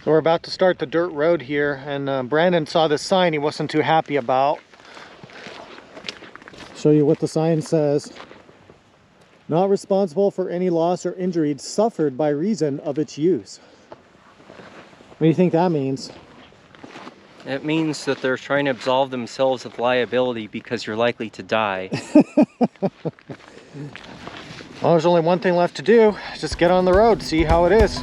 So we're about to start the dirt road here, and Brandon saw this sign he wasn't too happy about. Show you what the sign says. Not responsible for any loss or injury suffered by reason of its use. What do you think that means? It means that they're trying to absolve themselves of liability because you're likely to die. Well, there's only one thing left to do. Just get on the road, see how it is.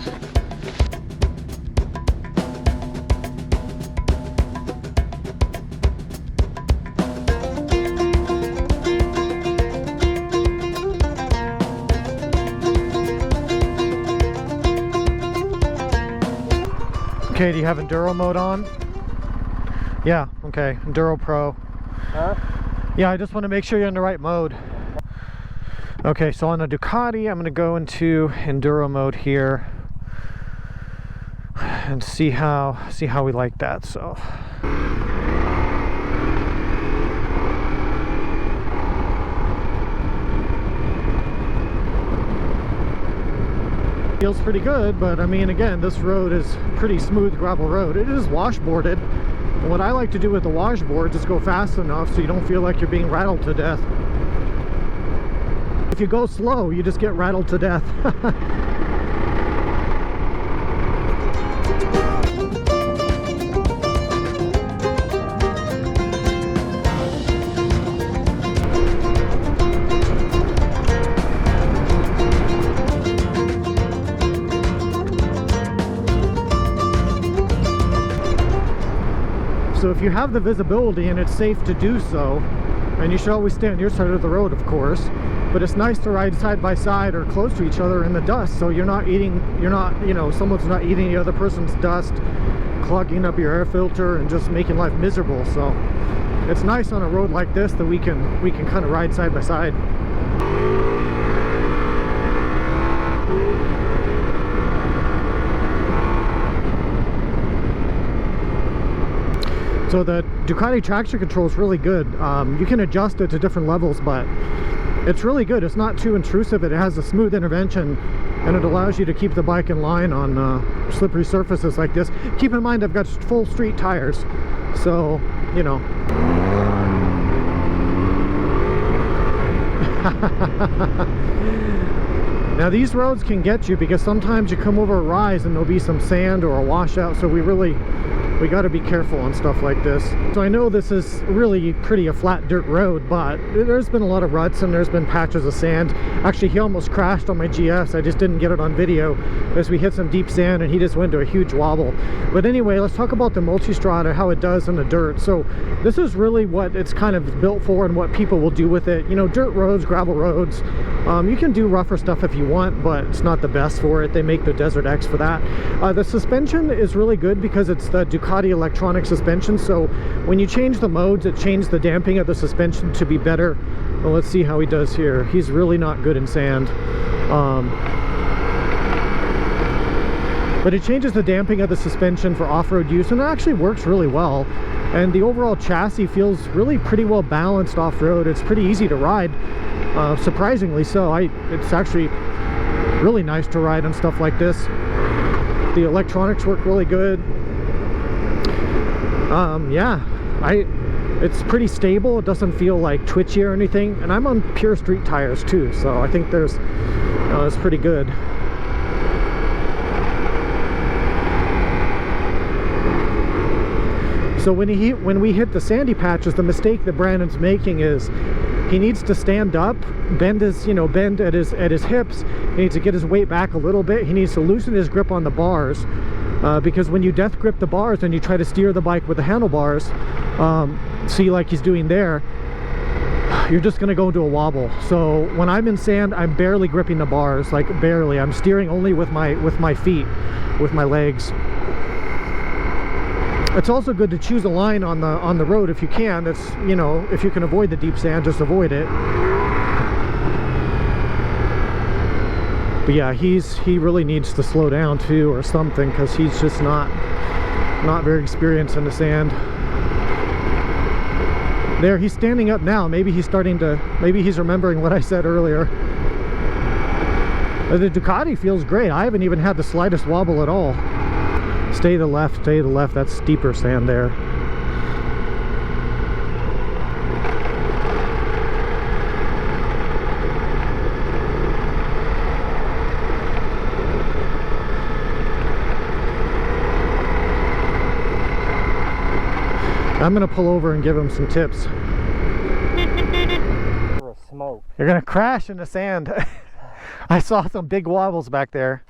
Okay, do you have Enduro mode on? Yeah, okay, Enduro Pro. Huh? Yeah, I just want to make sure you're in the right mode. Okay, so on the Ducati, I'm going to go into Enduro mode here and see how we like that. So feels pretty good, but I mean, again, this road is pretty smooth gravel road. It is washboarded, and what I like to do with the washboard is go fast enough so you don't feel like you're being rattled to death. If you go slow, you just get rattled to death. So if you have the visibility and it's safe to do so, and you should always stay on your side of the road, of course, but it's nice to ride side by side or close to each other in the dust, so you're not, you know, someone's not eating the other person's dust, clogging up your air filter and just making life miserable. So it's nice on a road like this that we can kind of ride side by side. So the Ducati traction control is really good. You can adjust it to different levels, but it's really good. It's not too intrusive. It has a smooth intervention, and it allows you to keep the bike in line on slippery surfaces like this. Keep in mind, I've got full street tires, so, you know. Now these roads can get you because sometimes you come over a rise and there'll be some sand or a washout, so we got to be careful on stuff like this. So I know this is really pretty a flat dirt road, but there's been a lot of ruts and there's been patches of sand. Actually, he almost crashed on my GS. I just didn't get it on video as we hit some deep sand and he just went to a huge wobble. But anyway, let's talk about the Multistrada, how it does in the dirt. So this is really what it's kind of built for and what people will do with it. You know, dirt roads, gravel roads. You can do rougher stuff if you want, but it's not the best for it. They make the Desert X for that. The suspension is really good because it's the Ducati electronic suspension, so when you change the modes, it changes the damping of the suspension to be better. Well, let's see how he does here. He's really not good in sand, but it changes the damping of the suspension for off-road use, and it actually works really well. And the overall chassis feels really pretty well balanced off-road. It's pretty easy to ride, surprisingly so. It's actually really nice to ride on stuff like this. The electronics work really good. Yeah, it's pretty stable. It doesn't feel like twitchy or anything, and I'm on pure street tires too, so I think it's pretty good. So when we hit the sandy patches, the mistake that Brandon's making is he needs to stand up, bend at his hips. He needs to get his weight back a little bit. He needs to loosen his grip on the bars. Because when you death grip the bars and you try to steer the bike with the handlebars, see like he's doing there, you're just going to go into a wobble. So when I'm in sand, I'm barely gripping the bars, like barely. I'm steering only with my feet, with my legs. It's also good to choose a line on the road if you can. That's, you know, if you can avoid the deep sand, just avoid it. But yeah, he really needs to slow down too or something, because he's just not very experienced in the sand. There, he's standing up now. Maybe he's remembering what I said earlier. The Ducati feels great. I haven't even had the slightest wobble at all. Stay to the left, stay to the left. That's steeper sand there. I'm gonna pull over and give him some tips. Smoke. You're gonna crash in the sand. I saw some big wobbles back there.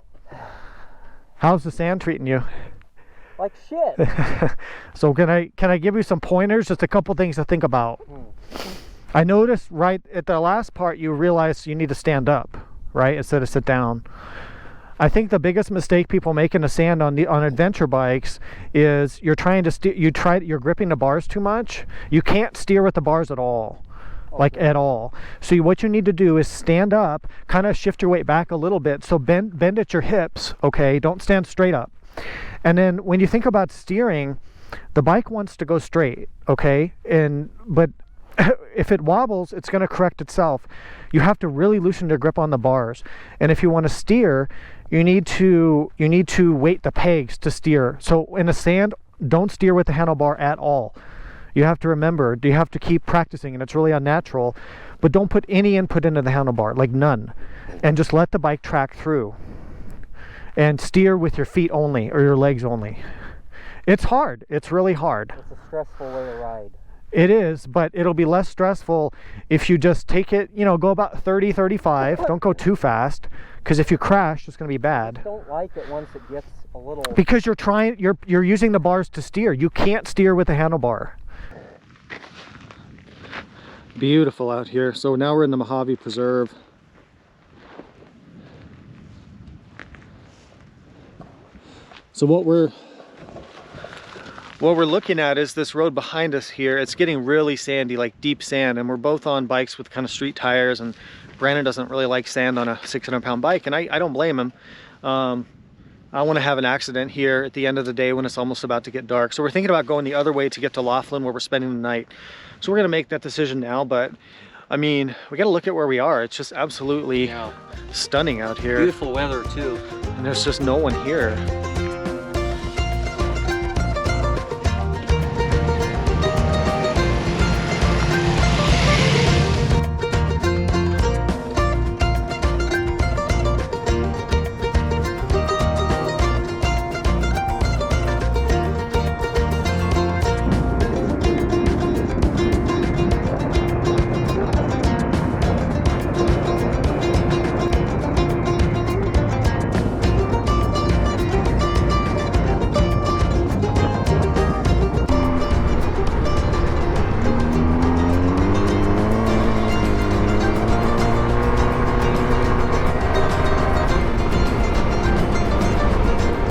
How's the sand treating you? Like shit. So can I give you some pointers? Just a couple things to think about. I noticed right at the last part you realized you need to stand up, right, instead of sit down. I think the biggest mistake people make in the sand on adventure bikes is you're trying to steer. You're gripping the bars too much. You can't steer with the bars at all. Like at all. So what you need to do is stand up, kind of shift your weight back a little bit. So bend at your hips, okay? Don't stand straight up. And then when you think about steering, the bike wants to go straight, okay? But if it wobbles, it's going to correct itself. You have to really loosen your grip on the bars. And if you want to steer, you need to weight the pegs to steer. So in the sand, don't steer with the handlebar at all. You have to remember, you have to keep practicing, and it's really unnatural, but don't put any input into the handlebar, like none, and just let the bike track through and steer with your feet only or your legs only. It's hard. It's really hard. It's a stressful way to ride. It is, but it'll be less stressful if you just take it, go about 30, 35. Don't go too fast, because if you crash, it's going to be bad. I don't like it once it gets a little... Because you're using the bars to steer. You can't steer with the handlebar. Beautiful out here. So now we're in the Mojave Preserve. So what we're looking at is this road behind us here. It's getting really sandy, like deep sand, and we're both on bikes with kind of street tires, and Brandon doesn't really like sand on a 600-pound bike, and I don't blame him. I want to have an accident here at the end of the day when it's almost about to get dark. So we're thinking about going the other way to get to Laughlin, where we're spending the night. So we're going to make that decision now, but I mean, we got to look at where we are. It's just absolutely stunning out here. Beautiful weather too. And there's just no one here.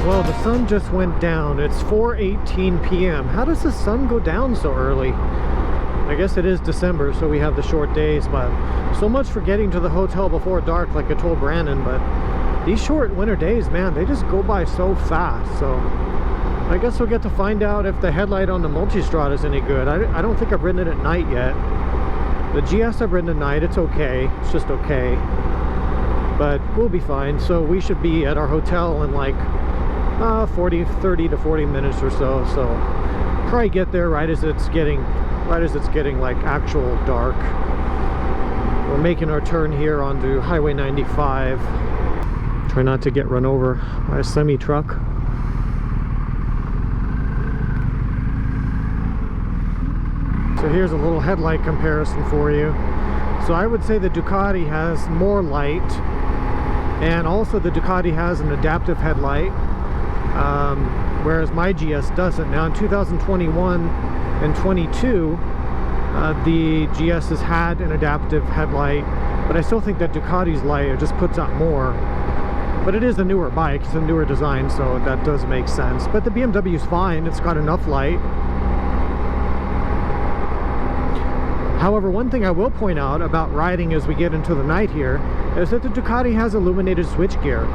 Well, the sun just went down. It's 4:18 p.m. How does the sun go down so early? I guess it is December, so we have the short days, but so much for getting to the hotel before dark, like I told Brandon. But these short winter days, man, they just go by so fast. So I guess we'll get to find out if the headlight on the Multistrada is any good. I don't think I've ridden it at night yet. The GS I've ridden at night, it's okay. It's just okay. But we'll be fine. So we should be at our hotel in like 30 to 40 minutes or so. So probably get there right as it's getting like actual dark. We're making our turn here onto Highway 95. Try not to get run over by a semi truck. So here's a little headlight comparison for you. So I would say the Ducati has more light, and also the Ducati has an adaptive headlight, whereas my GS doesn't. Now in 2021 and 22, the GS has had an adaptive headlight, but I still think that Ducati's light just puts out more. But it is a newer bike, it's a newer design, so that does make sense. But the BMW's fine, it's got enough light. However, one thing I will point out about riding as we get into the night here is that the Ducati has illuminated switchgear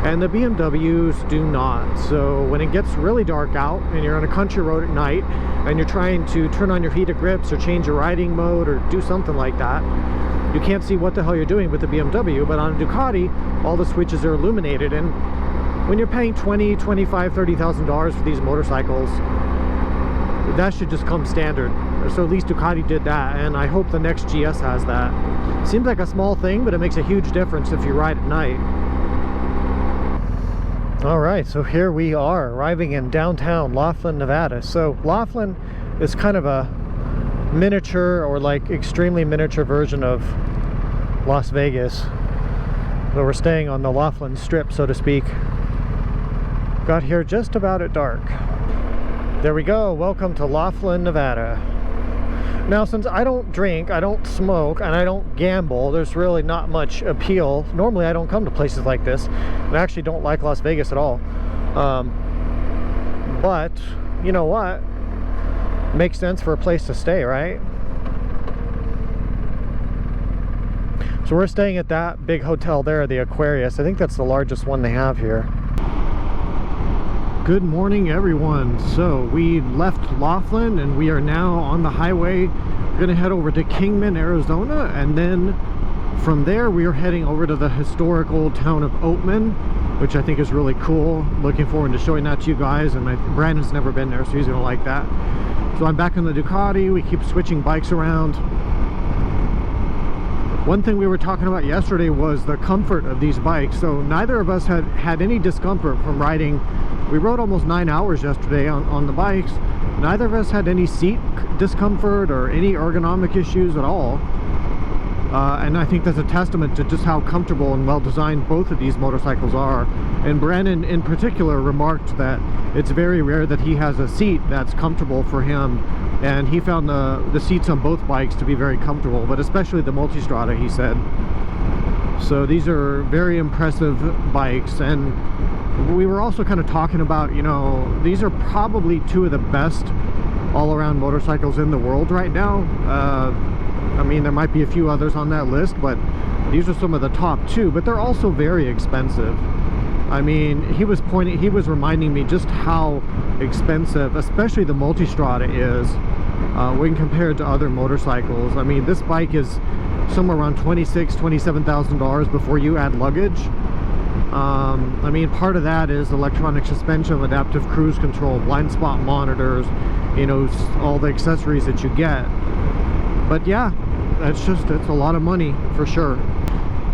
and the BMWs do not. So when it gets really dark out and you're on a country road at night and you're trying to turn on your heated grips or change your riding mode or do something like that, you can't see what the hell you're doing with the BMW. But on a Ducati, all the switches are illuminated, and when you're paying $20, $25, $30,000 for these motorcycles, that should just come standard. So at least Ducati did that, and I hope the next GS has that. Seems like a small thing, but it makes a huge difference if you ride at night. All right, so here we are arriving in downtown Laughlin, Nevada. So Laughlin is kind of a miniature, or like extremely miniature version of Las Vegas. So we're staying on the Laughlin Strip, so to speak. Got here just about at dark. There we go. Welcome to Laughlin, Nevada. Now, since I don't drink, I don't smoke, and I don't gamble, there's really not much appeal. Normally, I don't come to places like this, and I actually don't like Las Vegas at all. But, you know what? Makes sense for a place to stay, right? So we're staying at that big hotel there, the Aquarius. I think that's the largest one they have here. Good morning, everyone. So we left Laughlin and we are now on the highway. We're gonna head over to Kingman, Arizona, and then from there we are heading over to the historical town of Oatman, which I think is really cool. Looking forward to showing that to you guys, and Brandon's never been there, so he's gonna like that. So I'm back on the Ducati. We keep switching bikes around. One thing we were talking about yesterday was the comfort of these bikes. So neither of us had any discomfort from riding. We rode almost 9 hours yesterday on the bikes. Neither of us had any seat discomfort or any ergonomic issues at all. And I think that's a testament to just how comfortable and well designed both of these motorcycles are. And Brandon in particular remarked that it's very rare that he has a seat that's comfortable for him, and he found the seats on both bikes to be very comfortable, but especially the Multistrada, he said. So these are very impressive bikes. And we were also kind of talking about, you know, these are probably two of the best all-around motorcycles in the world right now. I mean, there might be a few others on that list, but these are some of the top two, but they're also very expensive. I mean, he was reminding me just how expensive, especially the Multistrada is, when compared to other motorcycles. I mean, this bike is somewhere around $26,000, $27,000 before you add luggage. I mean, part of that is electronic suspension, adaptive cruise control, blind spot monitors, you know, all the accessories that you get. But yeah, it's a lot of money for sure.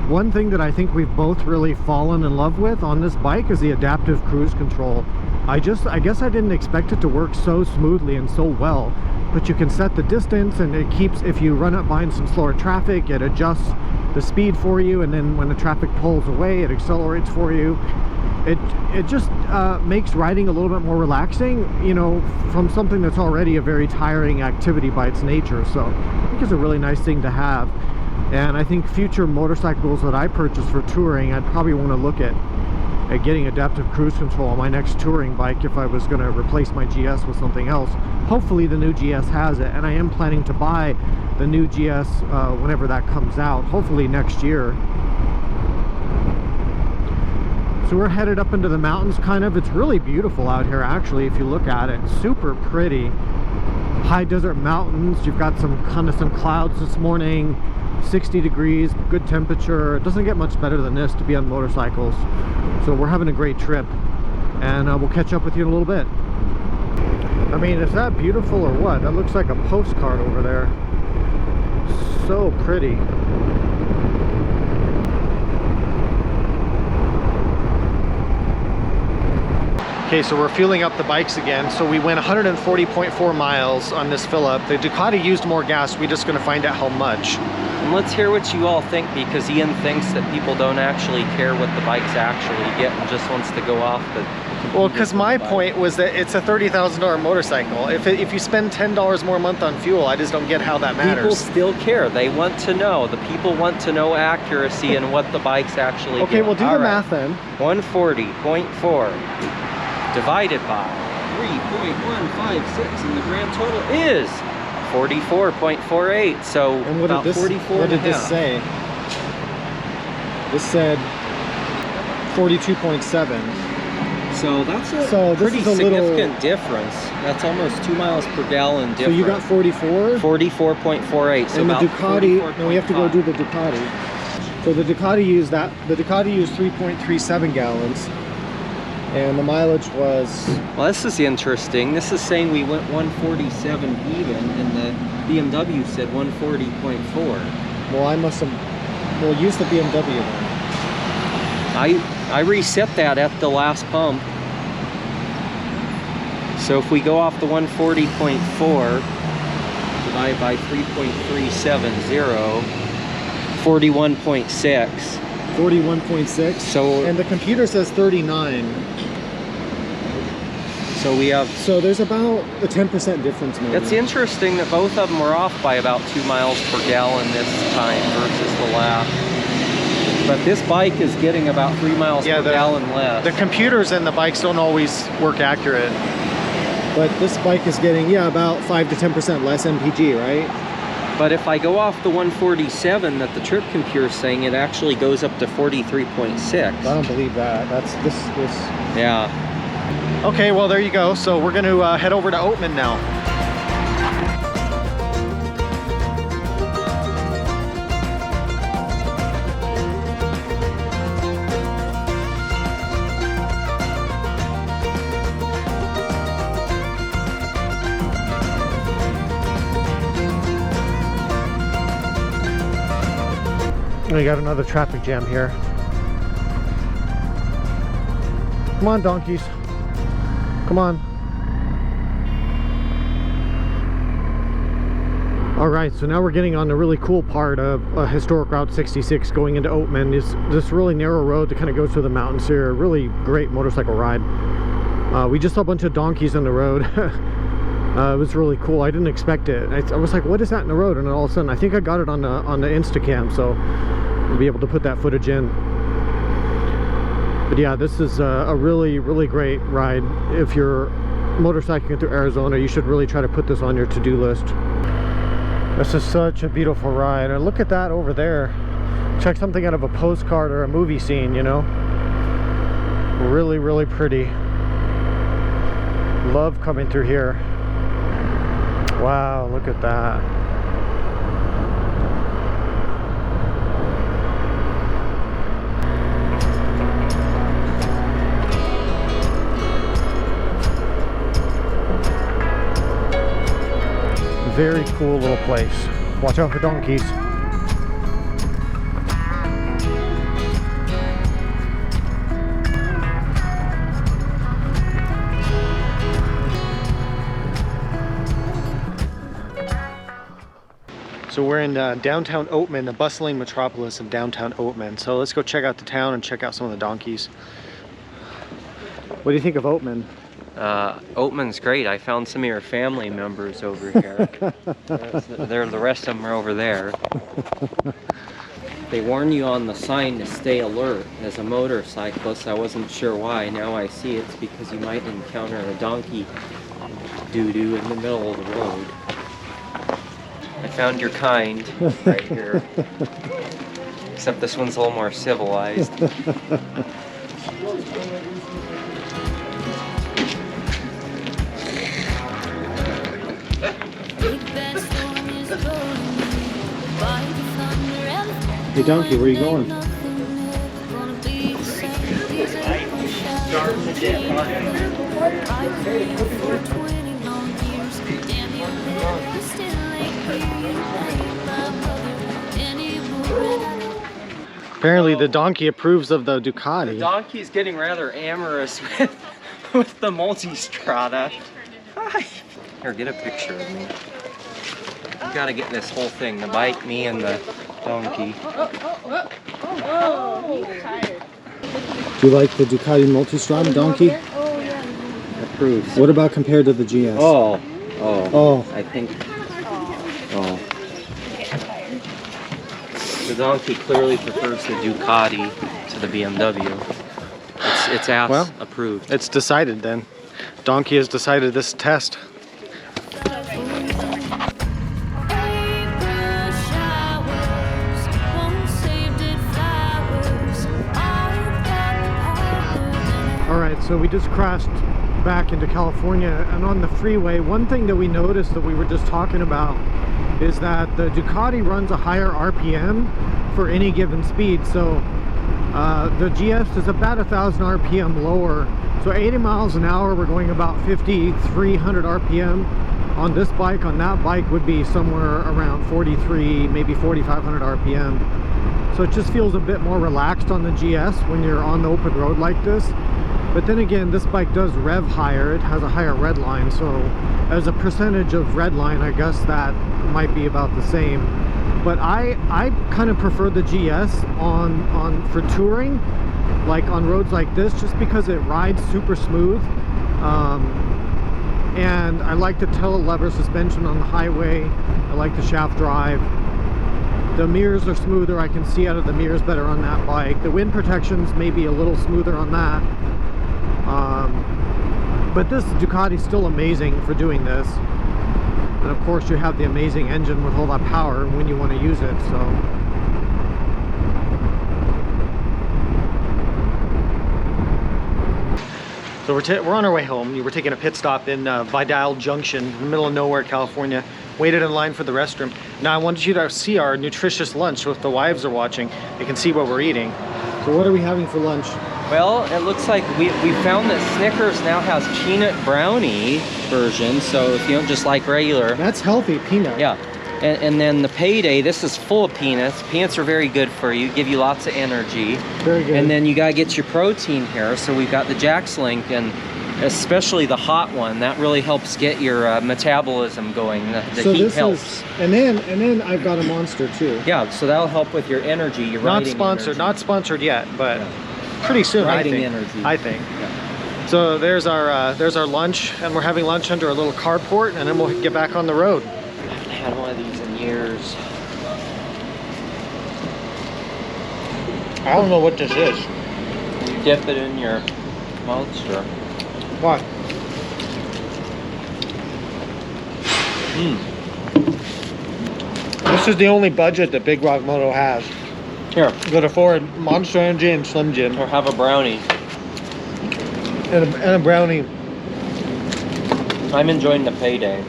One thing that I think we've both really fallen in love with on this bike is the adaptive cruise control. I guess I didn't expect it to work so smoothly and so well, but you can set the distance, and it keeps, if you run up behind some slower traffic, it adjusts the speed for you, and then when the traffic pulls away, it accelerates for you. It just makes riding a little bit more relaxing, you know, from something that's already a very tiring activity by its nature. So I think it's a really nice thing to have. And I think future motorcycles that I purchase for touring, I'd probably want to look at getting adaptive cruise control on my next touring bike if I was going to replace my GS with something else. Hopefully the new GS has it, and I am planning to buy the new GS whenever that comes out, hopefully next year. So we're headed up into the mountains, kind of. It's really beautiful out here, actually, if you look at it. Super pretty. High desert mountains. You've got some clouds this morning. 60 degrees, good temperature. It doesn't get much better than this to be on motorcycles. So we're having a great trip, and we'll catch up with you in a little bit. I mean, is that beautiful or what? That looks like a postcard over there. So pretty. Okay, so we're fueling up the bikes again. So we went 140.4 miles on this fill up. The Ducati used more gas. We're just gonna find out how much. And let's hear what you all think, because Ian thinks that people don't actually care what the bikes actually get and just wants to go off the... Well, because my point was that it's a $30,000 motorcycle. If you spend $10 more a month on fuel, I just don't get how that matters. People still care. They want to know. The people want to know accuracy and what the bikes actually Okay, get. we'll do the math then. 140.4 divided by 3.156, and the grand total is 44.48. So and what about did this, 44 what did this say? This said 42.7. So that's a pretty significant difference. That's almost 2 miles per gallon difference. So you got 44? 44.48. So and the about Ducati, now we have to go do the Ducati. So the Ducati used 3.37 gallons. And the mileage was... Well, this is interesting. This is saying we went 147 even, and the BMW said 140.4. Well, I must have... We'll use the BMW then. I reset that at the last pump. So if we go off the 140.4, divide by 3.370, 41.6. 41.6. So, and the computer says 39. So we have... So there's about a 10% difference maybe. It's interesting that both of them were off by about 2 miles per gallon this time versus the last. But this bike is getting about 3 miles per gallon less. The computers and the bikes don't always work accurate. But this bike is getting, yeah, about 5 to 10% less MPG, right? But if I go off the 147 that the trip computer is saying, it actually goes up to 43.6. I don't believe that. That's this. Yeah. Okay, well there you go. So we're going to head over to Oatman now. We got another traffic jam here. Come on, donkeys. Come on. All right, so now we're getting on the really cool part of historic Route 66 going into Oatman. This really narrow road that kind of goes through the mountains here. Really great motorcycle ride. We just saw a bunch of donkeys on the road. It was really cool. I didn't expect it. I was like, what is that in the road? And then all of a sudden, I think I got it on the Instacam, so I'll be able to put that footage in. But yeah, this is a really, really great ride. If you're motorcycling through Arizona, you should really try to put this on your to-do list. This is such a beautiful ride. And look at that over there. It's like something out of a postcard or a movie scene, you know? Really, really pretty. Love coming through here. Wow, look at that. Very cool little place. Watch out for donkeys. So we're in downtown Oatman, the bustling metropolis of downtown Oatman. So let's go check out the town and check out some of the donkeys. What do you think of Oatman? Oatman's great. I found some of your family members over here. The rest of them are over there. They warn you on the sign to stay alert. As a motorcyclist, I wasn't sure why. Now I see it's because you might encounter a donkey doo-doo in the middle of the road. I found your kind right here. Except this one's a little more civilized. Hey donkey, where are you going? Apparently the donkey approves of the Ducati. The donkey's getting rather amorous with the Multistrada. Hi. Here, get a picture of me. You gotta get this whole thing, the bike, me, and the donkey. Do you like the Ducati Multistrada donkey? Approves. What about compared to the GS? Oh. I think. Oh. The donkey clearly prefers the Ducati to the BMW. It's Well, approved. It's decided then. Donkey has decided this test. Alright, so we just crashed back into California, and on the freeway, one thing that we noticed that we were just talking about is that the Ducati runs a higher RPM for any given speed. So the GS is about 1,000 RPM lower So 80 miles an hour, we're going about 5,300 RPM. On this bike, on that bike would be somewhere around 43, maybe 4,500 RPM. So it just feels a bit more relaxed on the GS when you're on the open road like this. But then again, this bike does rev higher. It has a higher red line, so as a percentage of red line, I guess that might be about the same. But I kind of prefer the GS on for touring, like on roads like this, just because it rides super smooth. And I like the tele-lever suspension on the highway. I like the shaft drive. The mirrors are smoother. I can see out of the mirrors better on that bike. The wind protections may be a little smoother on that. But this Ducati's still amazing for doing this. And of course you have the amazing engine with all that power when you want to use it. So we're on our way home. We're taking a pit stop in Vidal Junction, in the middle of nowhere, California. Waited in line for the restroom. Now I wanted you to see our nutritious lunch. So if the wives are watching, they can see what we're eating. So what are we having for lunch? Well, it looks like we found that Snickers now has peanut brownie version, so if you don't just like regular. That's healthy, peanut. Yeah. And then the Payday, this is full of peanuts. Peanuts are very good for you, give you lots of energy. Very good. And then you gotta get your protein here, so we've got the Jax Link, and especially the hot one, that really helps get your metabolism going. The so heat this helps. And then I've got a Monster too. Yeah, so that'll help with your energy, your Not riding sponsored, energy. not sponsored yet, but pretty soon, Riding I think. energy. I think. Yeah. So there's our lunch, and we're having lunch under a little carport, and then we'll get back on the road. I haven't had one of these in years. I don't know what this is. You dip it in your Monster. What? This is the only budget that Big Rock Moto has. Here. You could afford Monster Energy and Slim Jim. Or have a brownie. And a brownie. I'm enjoying the Payday.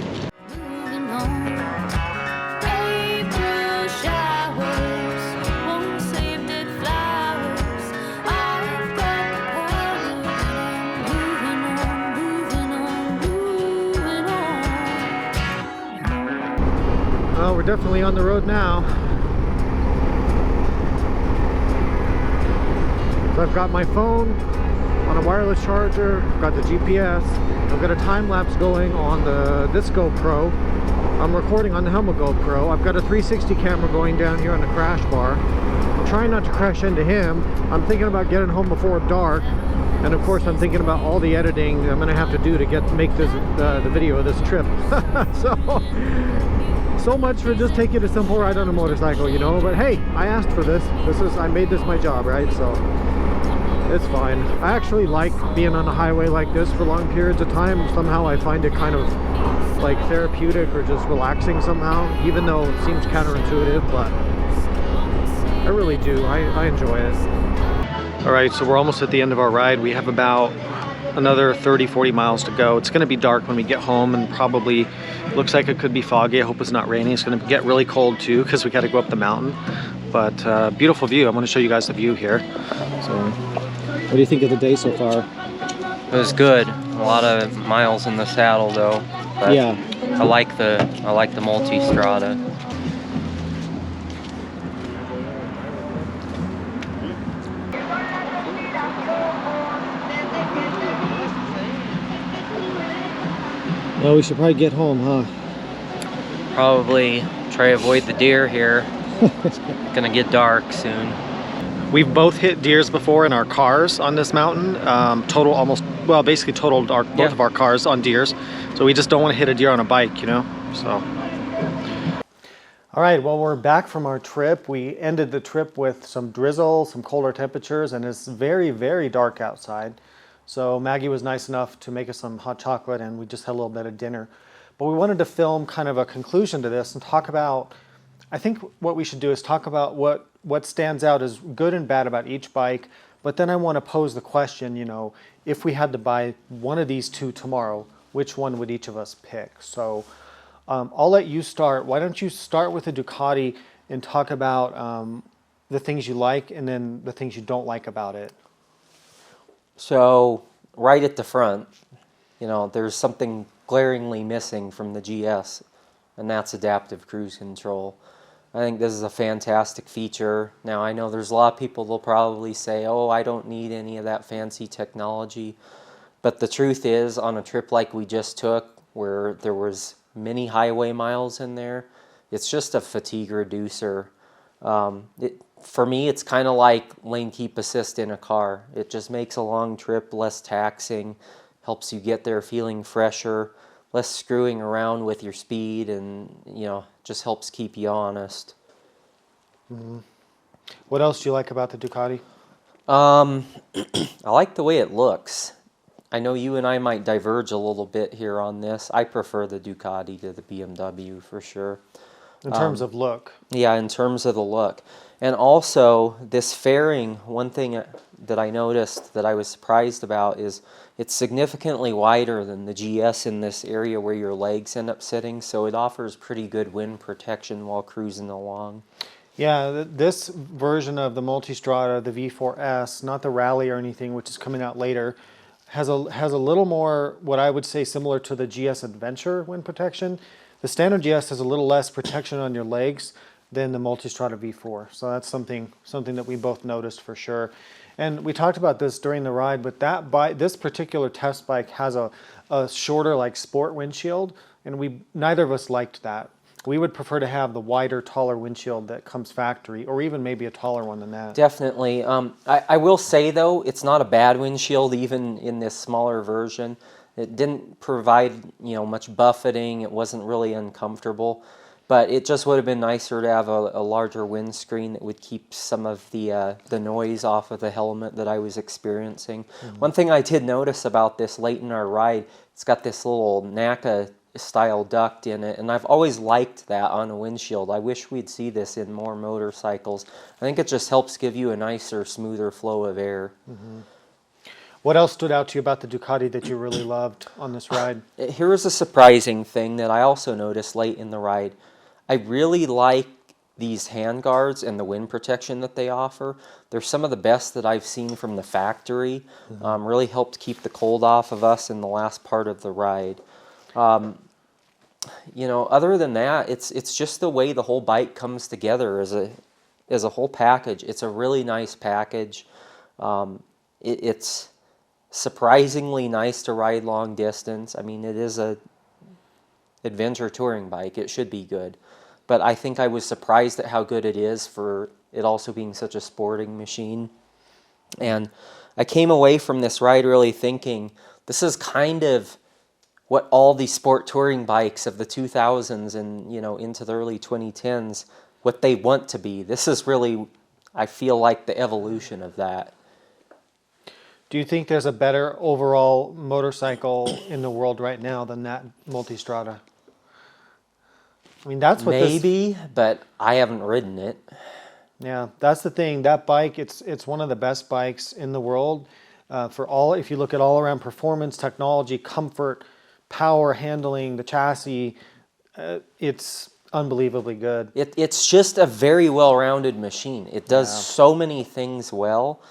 Well, we're definitely on the road now. So I've got my phone on a wireless charger, I've got the GPS, I've got a time lapse going on this GoPro. I'm recording on the Helmet GoPro. I've got a 360 camera going down here on the crash bar. I'm trying not to crash into him. I'm thinking about getting home before dark. And of course I'm thinking about all the editing I'm gonna have to do to make this the video of this trip. So much for just taking a simple ride on a motorcycle, you know, but hey, I asked for this. I made this my job, right? So it's fine. I actually like being on a highway like this for long periods of time. Somehow I find it kind of like therapeutic or just relaxing somehow, even though it seems counterintuitive, but I really do. I enjoy it. All right, so we're almost at the end of our ride. We have about another 30-40 miles to go. It's going to be dark when we get home, and probably looks like it could be foggy. I hope it's not raining. It's going to get really cold too because we got to go up the mountain. But beautiful view. I'm going to show you guys the view here. So what do you think of the day so far? It was good. A lot of miles in the saddle though. But Yeah. I like the Multistrada. Well, we should probably get home, huh? Probably try to avoid the deer here. It's gonna get dark soon. We've both hit deers before in our cars on this mountain. Basically totaled both of our cars on deers. So we just don't want to hit a deer on a bike, you know? So. All right, well, we're back from our trip. We ended the trip with some drizzle, some colder temperatures, and it's very, very dark outside. So Maggie was nice enough to make us some hot chocolate, and we just had a little bit of dinner. But we wanted to film kind of a conclusion to this and talk about, I think what we should do is talk about what stands out as good and bad about each bike. But then I want to pose the question, you know, if we had to buy one of these two tomorrow, which one would each of us pick? So I'll let you start. Why don't you start with the Ducati and talk about the things you like and then the things you don't like about it. So right at the front, you know, there's something glaringly missing from the GS, and that's adaptive cruise control. I think this is a fantastic feature. Now, I know there's a lot of people that'll probably say, oh, I don't need any of that fancy technology. But the truth is, on a trip like we just took, where there was many highway miles in there, it's just a fatigue reducer. For me, it's kind of like lane keep assist in a car. It just makes a long trip less taxing, helps you get there feeling fresher, less screwing around with your speed, and, you know, just helps keep you honest. Mm-hmm. What else do you like about the Ducati? I like the way it looks. I know you and I might diverge a little bit here on this. I prefer the Ducati to the BMW for sure. In terms of look? Yeah, in terms of the look. And also, this fairing, one thing that I noticed that I was surprised about is it's significantly wider than the GS in this area where your legs end up sitting, so it offers pretty good wind protection while cruising along. Yeah, this version of the Multistrada, the V4S, not the Rally or anything, which is coming out later, has a little more, what I would say, similar to the GS Adventure wind protection. The standard GS has a little less protection on your legs than the Multistrada V4. So that's something that we both noticed for sure. And we talked about this during the ride, but that this particular test bike has a shorter, like, sport windshield, and neither of us liked that. We would prefer to have the wider, taller windshield that comes factory, or even maybe a taller one than that. Definitely. I will say, though, it's not a bad windshield, even in this smaller version. It didn't provide, you know, much buffeting. It wasn't really uncomfortable. But it just would have been nicer to have a larger windscreen that would keep some of the noise off of the helmet that I was experiencing. Mm-hmm. One thing I did notice about this late in our ride, it's got this little NACA style duct in it, and I've always liked that on a windshield. I wish we'd see this in more motorcycles. I think it just helps give you a nicer, smoother flow of air. Mm-hmm. What else stood out to you about the Ducati that you really loved on this ride? Here was a surprising thing that I also noticed late in the ride. I really like these handguards and the wind protection that they offer. They're some of the best that I've seen from the factory. Mm-hmm. Really helped keep the cold off of us in the last part of the ride. You know, other than that, it's just the way the whole bike comes together as a whole package. It's a really nice package. It's surprisingly nice to ride long distance. I mean, it is a adventure touring bike. It should be good. But I think I was surprised at how good it is for it also being such a sporting machine. And I came away from this ride really thinking, this is kind of what all these sport touring bikes of the 2000s and, you know, into the early 2010s, what they want to be. This is really, I feel like, the evolution of that. Do you think there's a better overall motorcycle in the world right now than that Multistrada? I mean, that's what maybe, but I haven't ridden it. Yeah, that's the thing. That bike, it's one of the best bikes in the world. If you look at all around performance, technology, comfort, power, handling, the chassis, it's unbelievably good. It's just a very well-rounded machine. It does so many things well.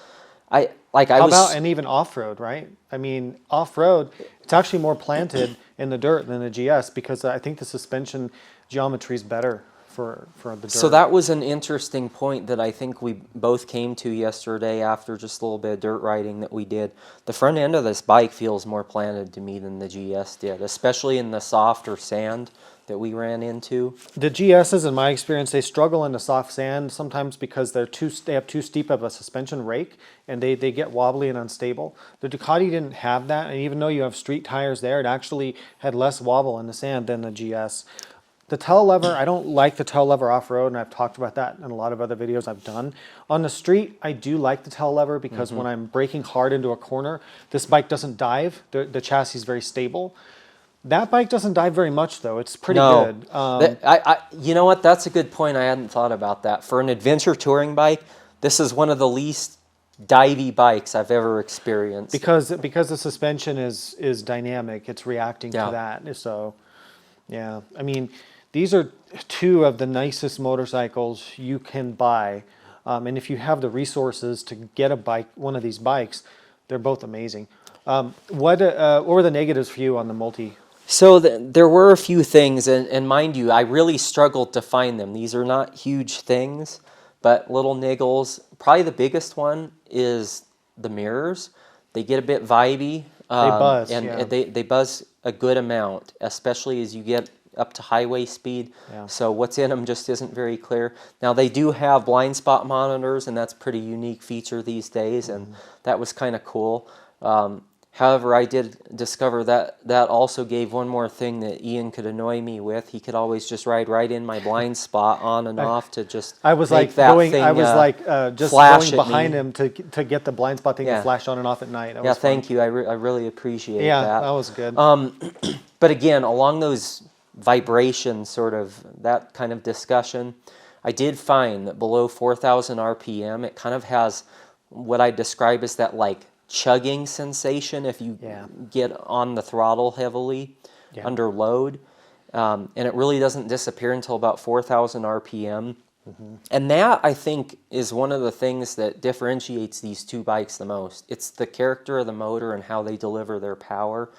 And even off-road, right? I mean, off-road, it's actually more planted in the dirt than the GS because I think the suspension geometry is better for the dirt. So that was an interesting point that I think we both came to yesterday after just a little bit of dirt riding that we did. The front end of this bike feels more planted to me than the GS did, especially in the softer sand that we ran into. The GSs, in my experience, they struggle in the soft sand sometimes because they have too steep of a suspension rake and they get wobbly and unstable. The Ducati didn't have that, and even though you have street tires there, it actually had less wobble in the sand than the GS. The tail lever, I don't like the tail lever off-road, and I've talked about that in a lot of other videos I've done. On the street, I do like the tail lever because when I'm braking hard into a corner, this bike doesn't dive. The chassis is very stable. That bike doesn't dive very much, though. It's pretty good. You know what? That's a good point. I hadn't thought about that. For an adventure touring bike, this is one of the least divey bikes I've ever experienced. Because the suspension is dynamic. It's reacting to that. So, yeah. I mean, these are two of the nicest motorcycles you can buy. And if you have the resources to get one of these bikes, they're both amazing. What were the negatives for you on the Multi? So there were a few things, and mind you, I really struggled to find them. These are not huge things, but little niggles. Probably the biggest one is the mirrors. They get a bit vibey. They buzz, and yeah. they buzz a good amount, especially as you get up to highway speed. Yeah. So what's in them just isn't very clear. Now they do have blind spot monitors, and that's a pretty unique feature these days, and that was kind of cool. However, I did discover that that also gave one more thing that Ian could annoy me with. He could always just ride right in my blind spot on and off to just I was make like that going. thing, I was like just flash going at behind me. him to get the blind spot thing to Yeah. flash on and off at night. That Yeah, was fun. thank you. I really appreciate Yeah, that. that was good. But again, along those vibration sort of that kind of discussion, I did find that below 4,000 RPM, it kind of has what I describe as that like chugging sensation if you get on the throttle heavily under load. And it really doesn't disappear until about 4,000 RPM. And that, I think, is one of the things that differentiates these two bikes the most. It's the character of the motor and how they deliver their power.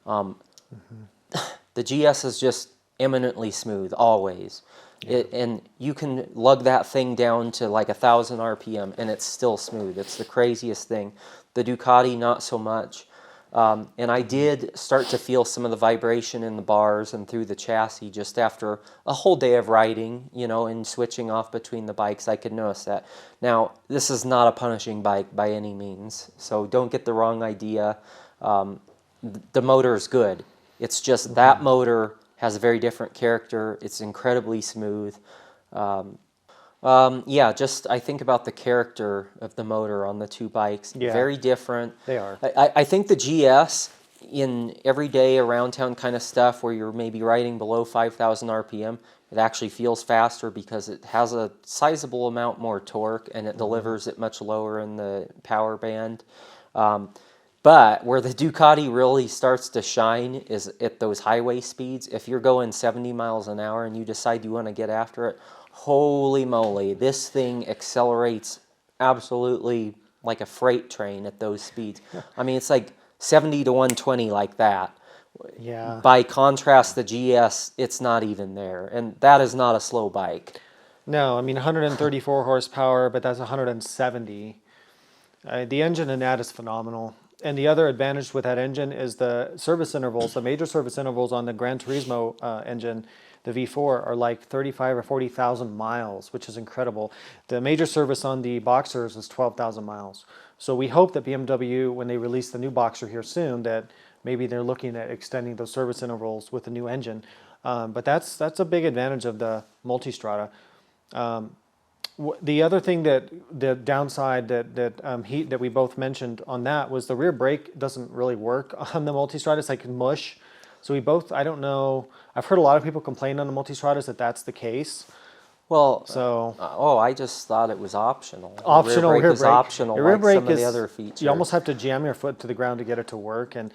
The GS is just eminently smooth, always. And you can lug that thing down to like 1,000 RPM, and it's still smooth. It's the craziest thing. The Ducati, not so much. And I did start to feel some of the vibration in the bars and through the chassis just after a whole day of riding, you know, and switching off between the bikes. I could notice that. Now, this is not a punishing bike by any means, so don't get the wrong idea. The motor is good. It's just that motor has a very different character. It's incredibly smooth. Yeah, just I think about the character of the motor on the two bikes. Yeah. Very different. They are. I think the GS in everyday around town kind of stuff where you're maybe riding below 5,000 RPM, it actually feels faster because it has a sizable amount more torque and it delivers it much lower in the power band. But where the Ducati really starts to shine is at those highway speeds. If you're going 70 miles an hour and you decide you want to get after it, holy moly, this thing accelerates absolutely like a freight train at those speeds. I mean, it's like 70 to 120 like that. Yeah. By contrast, the GS, it's not even there. And that is not a slow bike. No, I mean 134 horsepower, but that's 170. The engine in that is phenomenal. And the other advantage with that engine is the service intervals. The major service intervals on the Gran Turismo engine, the V4, are like 35 or 40,000 miles, which is incredible. The major service on the Boxers is 12,000 miles. So we hope that BMW, when they release the new Boxer here soon, that maybe they're looking at extending those service intervals with the new engine. But that's a big advantage of the Multistrada. The other thing the downside that we both mentioned on that was the rear brake doesn't really work on the Multistrada. It's like mush. So I don't know. I've heard a lot of people complain on the Multistradas that that's the case. Well, so I just thought it was optional. Optional rear brake is optional, the rear like brake some of the other features. You almost have to jam your foot to the ground to get it to work, and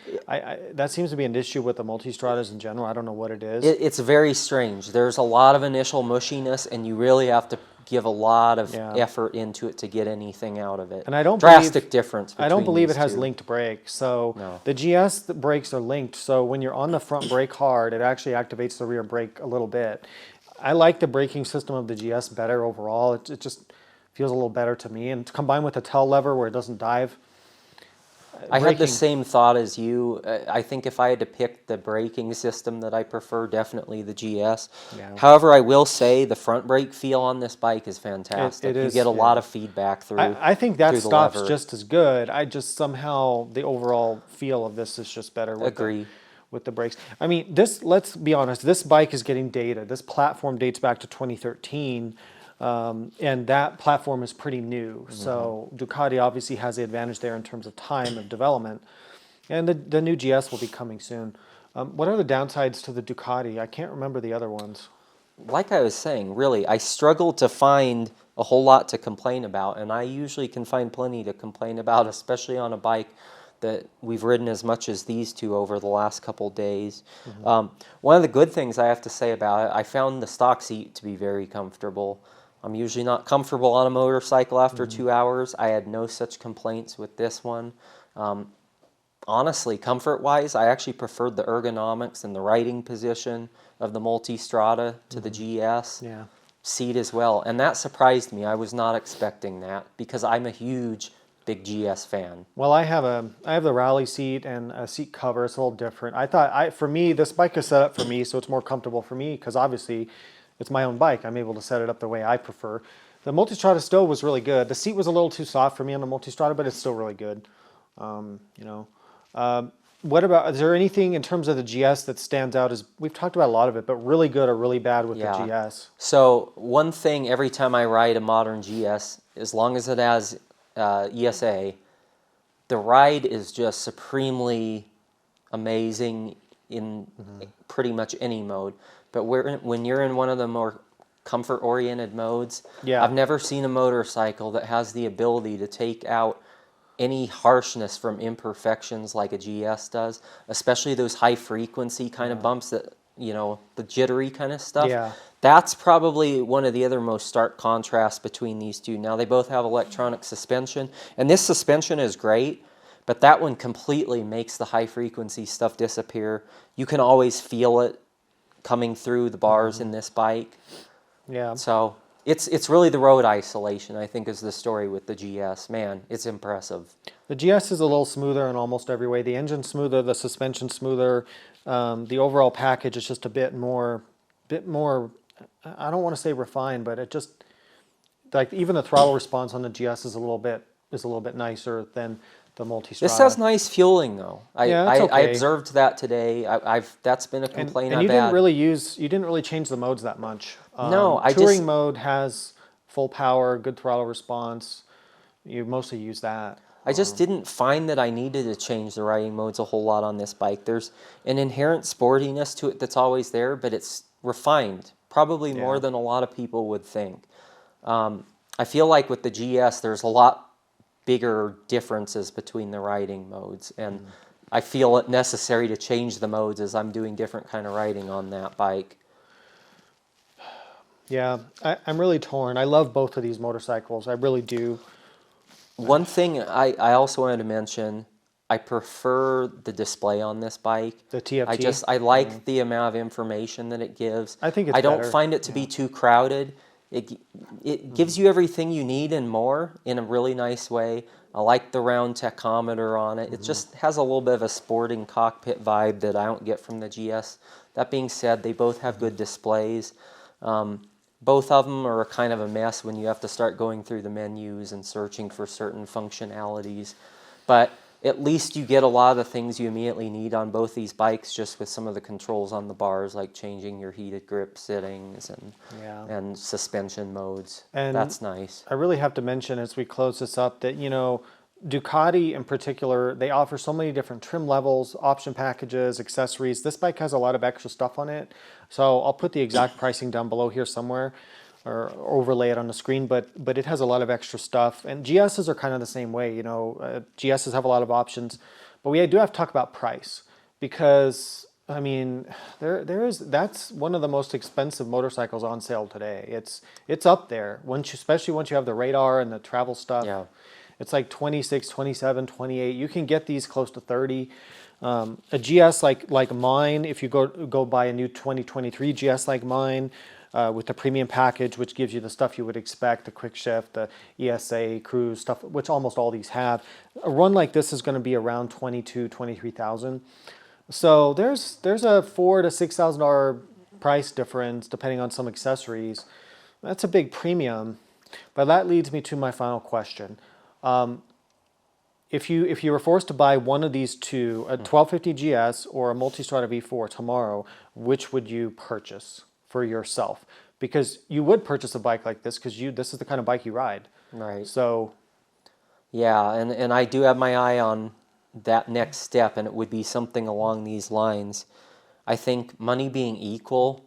that seems to be an issue with the Multistradas in general. I don't know what it is. It's very strange. There's a lot of initial mushiness, and you really have to give a lot of effort into it to get anything out of it. And I don't drastic difference. I don't believe these it has two. linked brakes. So No. the GS brakes are linked. So when you're on the front brake hard, it actually activates the rear brake a little bit. I like the braking system of the GS better overall. It just feels a little better to me. And combined with the tail lever where it doesn't dive. I had the same thought as you. I think if I had to pick the braking system that I prefer, definitely the GS. Yeah. However, I will say the front brake feel on this bike is fantastic. It is, you get a lot of feedback through. I think that through the stops lever. just as good. I just somehow the overall feel of this is just better. With the brakes. I mean, let's be honest, this bike is getting dated. This platform dates back to 2013, and that platform is pretty new. So Ducati obviously has the advantage there in terms of time of development, and the new GS will be coming soon. What are the downsides to the Ducati? I can't remember the other ones. Like I was saying, really, I struggle to find a whole lot to complain about, and I usually can find plenty to complain about, especially on a bike that we've ridden as much as these two over the last couple days. One of the good things I have to say about it, I found the stock seat to be very comfortable. I'm usually not comfortable on a motorcycle after 2 hours. I had no such complaints with this one. honestly, comfort-wise, I actually preferred the ergonomics and the riding position of the Multistrada to the GS. Yeah. Seat as well, and that surprised me. I was not expecting that because I'm a huge big GS fan. Well, I have the rally seat and a seat cover. It's a little different. I thought for me this bike is set up for me, so it's more comfortable for me because obviously it's my own bike. I'm able to set it up the way I prefer. The Multistrada still was really good. The seat was a little too soft for me on the Multistrada, but it's still really good. What about, is there anything in terms of the GS that stands out as, we've talked about a lot of it, but really good or really bad with the GS? So one thing every time I ride a modern GS, as long as it has ESA, the ride is just supremely amazing in pretty much any mode. But when you're in one of the more comfort-oriented modes, I've never seen a motorcycle that has the ability to take out any harshness from imperfections like a GS does, especially those high frequency kind of bumps that, you know, the jittery kind of stuff. Yeah. That's probably one of the other most stark contrasts between these two. Now, they both have electronic suspension, and this suspension is great, but that one completely makes the high frequency stuff disappear. You can always feel it coming through the bars in this bike. Yeah. So it's really the road isolation, I think, is the story with the GS. Man, it's impressive. The GS is a little smoother in almost every way. The engine's smoother, the suspension smoother. The overall package is just a bit more, I don't want to say refined, but it just, like, even the throttle response on the GS is a little bit nicer than the Multistrada. This has nice fueling, though. I okay. observed that today. That's been a complaint and I've you had. You didn't really change the modes that much. No, touring mode has full power, good throttle response. You mostly use that. I just didn't find that I needed to change the riding modes a whole lot on this bike. There's an inherent sportiness to it that's always there, but it's refined, probably more than a lot of people would think. I feel like with the GS, there's a lot bigger differences between the riding modes, and I feel it necessary to change the modes as I'm doing different kind of riding on that bike. Yeah, I'm really torn. I love both of these motorcycles. I really do. One thing I also wanted to mention, I prefer the display on this bike. The TFT? I like the amount of information that it gives. I think it's I don't better. find it to be too crowded. It gives you everything you need and more in a really nice way. I like the round tachometer on it. It just has a little bit of a sporting cockpit vibe that I don't get from the GS. That being said, they both have good displays. Both of them are kind of a mess when you have to start going through the menus and searching for certain functionalities. But at least you get a lot of the things you immediately need on both these bikes just with some of the controls on the bars, like changing your heated grip settings and suspension modes. And that's nice. I really have to mention as we close this up that, you know, Ducati in particular, they offer so many different trim levels, option packages, accessories. This bike has a lot of extra stuff on it. So I'll put the exact pricing down below here somewhere or overlay it on the screen, but it has a lot of extra stuff. And GSs are kind of the same way, you know, GSs have a lot of options, but we do have to talk about price because, I mean, that's one of the most expensive motorcycles on sale today. It's up there, especially once you have the radar and the travel stuff. Yeah. It's like 26, 27, 28. You can get these close to 30. A GS like mine, if you go buy a new 2023 GS like mine with the premium package, which gives you the stuff you would expect, the quick shift, the ESA, cruise stuff, which almost all these have. A run like this is going to be around 22, 23,000. So there's a $4,000 to $6,000 price difference depending on some accessories. That's a big premium. But that leads me to my final question. If you were forced to buy one of these two, a 1250 GS or a Multistrada V4 tomorrow, which would you purchase for yourself? Because you would purchase a bike like this because this is the kind of bike you ride. Right. So, yeah, and I do have my eye on that next step, and it would be something along these lines. I think money being equal,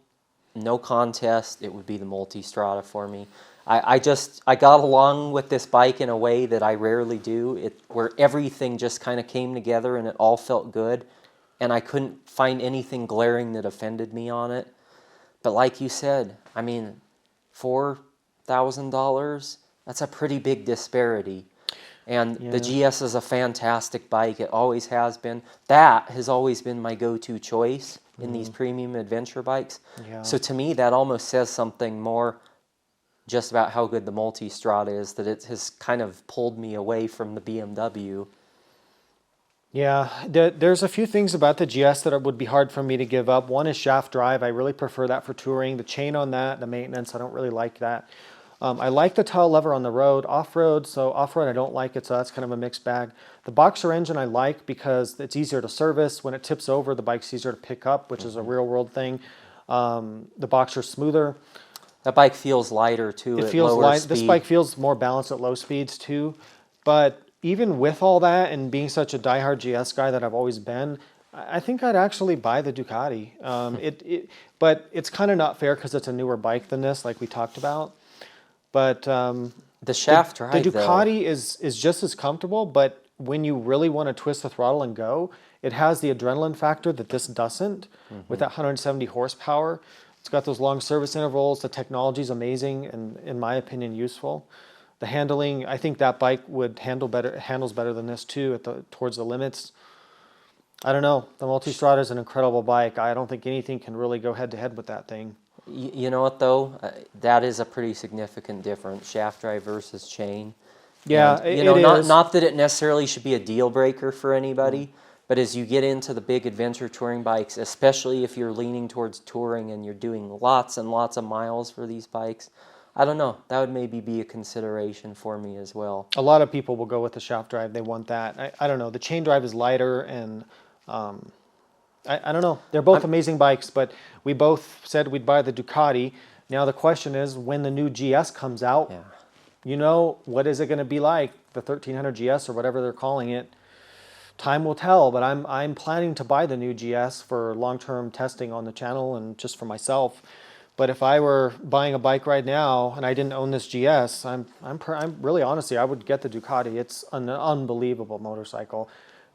no contest, it would be the Multistrada for me. I got along with this bike in a way that I rarely do, where everything just kind of came together and it all felt good, and I couldn't find anything glaring that offended me on it. But like you said, I mean, $4,000, that's a pretty big disparity. And the GS is a fantastic bike. It always has been. That has always been my go-to choice in these premium adventure bikes. Yeah. So to me, that almost says something more just about how good the Multistrada is, that it has kind of pulled me away from the BMW. Yeah, there's a few things about the GS that would be hard for me to give up. One is shaft drive. I really prefer that for touring. The chain on that, the maintenance, I don't really like that. I like the tail lever on the road, off-road, so off-road I don't like it, so that's kind of a mixed bag. The boxer engine I like because it's easier to service. When it tips over, the bike's easier to pick up, which is a real-world thing. The boxer's smoother. That bike feels lighter, too, It at feels lower light. speed. This bike feels more balanced at low speeds, too. But even with all that and being such a diehard GS guy that I've always been, I think I'd actually buy the Ducati. But it's kind of not fair because it's a newer bike than this, like we talked about. But the shaft drive, the Ducati is just as comfortable, but when you really want to twist the throttle and go, it has the adrenaline factor that this doesn't. With that 170 horsepower. It's got those long service intervals. The technology is amazing and, in my opinion, useful. The handling, I think that bike would handles better than this too towards the limits. I don't know. The Multistrada is an incredible bike. I don't think anything can really go head to head with that thing. You know what though? That is a pretty significant difference, shaft drive versus chain. Yeah, and, it is. Not that it necessarily should be a deal breaker for anybody, but as you get into the big adventure touring bikes, especially if you're leaning towards touring and you're doing lots and lots of miles for these bikes, I don't know. That would maybe be a consideration for me as well. A lot of people will go with the shaft drive. They want that. I don't know. The chain drive is lighter and I don't know. They're both amazing bikes, but we both said we'd buy the Ducati. Now the question is, when the new GS comes out, you know, what is it going to be like? The 1300 GS or whatever they're calling it. Time will tell, but I'm planning to buy the new GS for long-term testing on the channel and just for myself. But if I were buying a bike right now and I didn't own this GS, I'm really honestly, I would get the Ducati. It's an unbelievable motorcycle.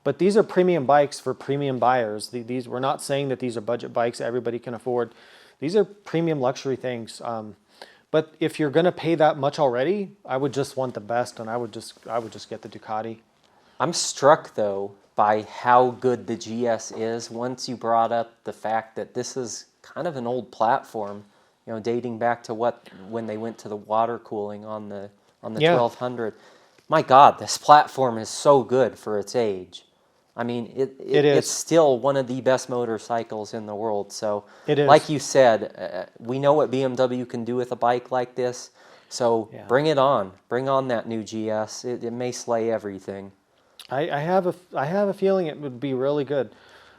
But these are premium bikes for premium buyers. We're not saying that these are budget bikes everybody can afford. These are premium luxury things. But if you're going to pay that much already, I would just want the best, and I would just get the Ducati. I'm struck though by how good the GS is. Once you brought up the fact that this is kind of an old platform, you know, dating back to when they went to the water cooling on the 1200. My God, this platform is so good for its age. I mean, it's still one of the best motorcycles in the world. So, like you said, we know what BMW can do with a bike like this. So bring it on. Bring on that new GS. It may slay everything. I have a feeling it would be really good.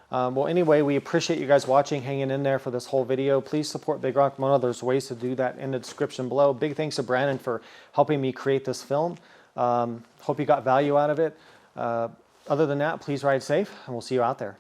Well, anyway, we appreciate you guys watching, hanging in there for this whole video. Please support Big Rock Moto. There's ways to do that in the description below. Big thanks to Brandon for helping me create this film. Hope you got value out of it. Other than that, please ride safe, and we'll see you out there.